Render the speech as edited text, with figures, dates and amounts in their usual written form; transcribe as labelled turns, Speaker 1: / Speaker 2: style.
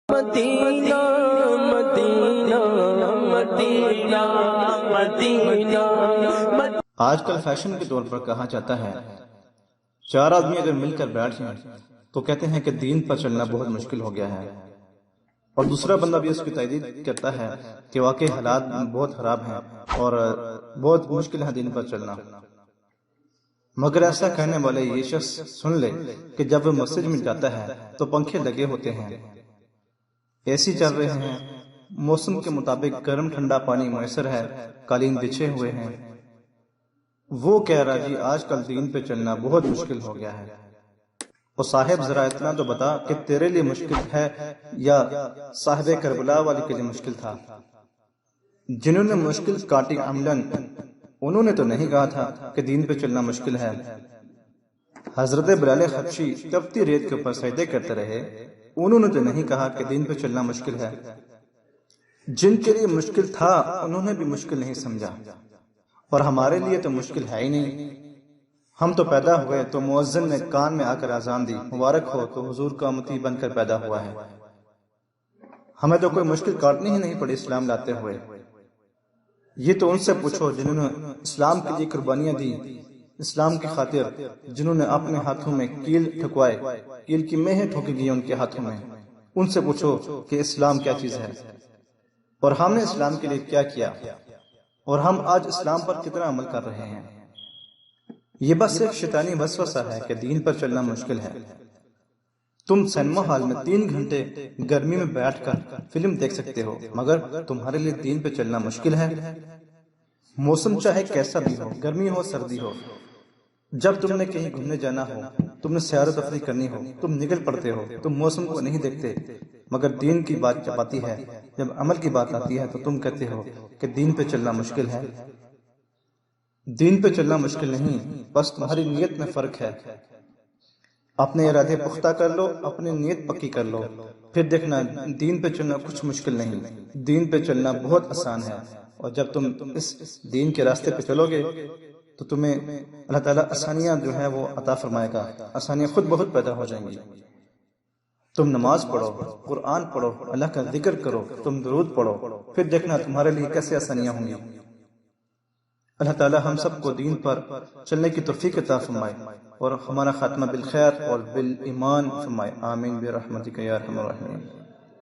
Speaker 1: مدینہ مدینہ مدینہ مدینہ۔
Speaker 2: آج کل فیشن کے طور پر کہا جاتا ہے، چار آدمی اگر مل کر بیٹھ جائیں تو کہتے ہیں کہ دین پر چلنا بہت مشکل ہو گیا ہے، اور دوسرا بندہ بھی اس کی تائید کرتا ہے کہ واقعی حالات بہت خراب ہیں اور بہت مشکل ہے دین پر چلنا۔ مگر ایسا کہنے والے یہ شخص سن لے کہ جب وہ مسجد میں جاتا ہے تو پنکھے لگے ہوتے ہیں، اے سی چل رہے ہیں، موسم کے مطابق گرم ٹھنڈا پانی میسر ہے، قالین بچھے ہوئے ہیں۔ وہ کہہ رہا جی آج کل دین پہ چلنا بہت مشکل ہو گیا ہے۔ اور صاحب ذرا اتنا تو بتا کہ تیرے لیے مشکل ہے یا صاحب کربلا والے کے لیے مشکل تھا؟ جنہوں نے مشکل کاٹی عملاً انہوں نے تو نہیں کہا تھا کہ دین پہ چلنا مشکل ہے۔ حضرت بلال حبشی تپتی ریت کے اوپر سجدے کرتے رہے، انہوں نے تو نہیں کہا کہ دین پہ چلنا مشکل ہے۔ جن کے لیے مشکل تھا انہوں نے بھی مشکل نہیں سمجھا، اور ہمارے لیے تو مشکل ہے ہی نہیں۔ ہم تو پیدا ہوئے تو مؤذن نے کان میں آ کر اذان دی، مبارک ہو تو حضور کا امتی بن کر پیدا ہوا ہے۔ ہمیں تو کوئی مشکل کاٹنی ہی نہیں پڑی اسلام لاتے ہوئے۔ یہ تو ان سے پوچھو جنہوں نے اسلام کے لیے قربانیاں دی، اسلام کی خاطر جنہوں نے اپنے ہاتھوں میں کیل ٹھکوائے، کیل کی مہیں ٹھوکی گئی ان کے ہاتھوں میں۔ ان سے پوچھو کہ اسلام کیا چیز ہے اور ہم نے اسلام کے لیے کیا کیا، اور ہم آج اسلام پر کتنا عمل کر رہے ہیں۔ یہ بس ایک شیطانی وسوسہ ہے کہ دین پر چلنا مشکل ہے۔ تم سینما ہال میں 3 گھنٹے گرمی میں بیٹھ کر فلم دیکھ سکتے ہو، مگر تمہارے لیے دین پہ چلنا مشکل ہے۔ موسم چاہے کیسا بھی ہو، گرمی ہو سردی ہو، جب تم نے کہیں گھومنے جانا ہو، تم نے سیر و تفریح کرنی ہو، تم نکل پڑتے ہو، تم موسم کو نہیں دیکھتے۔ مگر دین کی بات جب آتی ہے، جب عمل کی بات آتی ہے تو تم کہتے ہو کہ دین پہ چلنا مشکل ہے۔ دین پہ چلنا مشکل نہیں، بس تمہاری نیت میں فرق ہے۔ اپنے ارادے پختہ کر لو، اپنی نیت پکی کر لو، پھر دیکھنا دین پہ چلنا کچھ مشکل نہیں، دین پہ چلنا بہت آسان ہے۔ اور جب تم اس دین کے راستے پہ چلو گے تو تمہیں اللہ تعالیٰ آسانیاں جو ہیں وہ عطا فرمائے گا، آسانیاں خود بہت پیدا ہو جائیں گی۔ تم نماز پڑھو، قرآن پڑھو، اللہ کا ذکر کرو، تم درود پڑھو، پھر دیکھنا تمہارے لیے کیسے آسانیاں ہوں گی۔ اللہ تعالیٰ ہم سب کو دین پر چلنے کی توفیق عطا فرمائے اور ہمارا خاتمہ بالخیر اور بالایمان فرمائے، آمین برحمتک یا ارحم الراحمین۔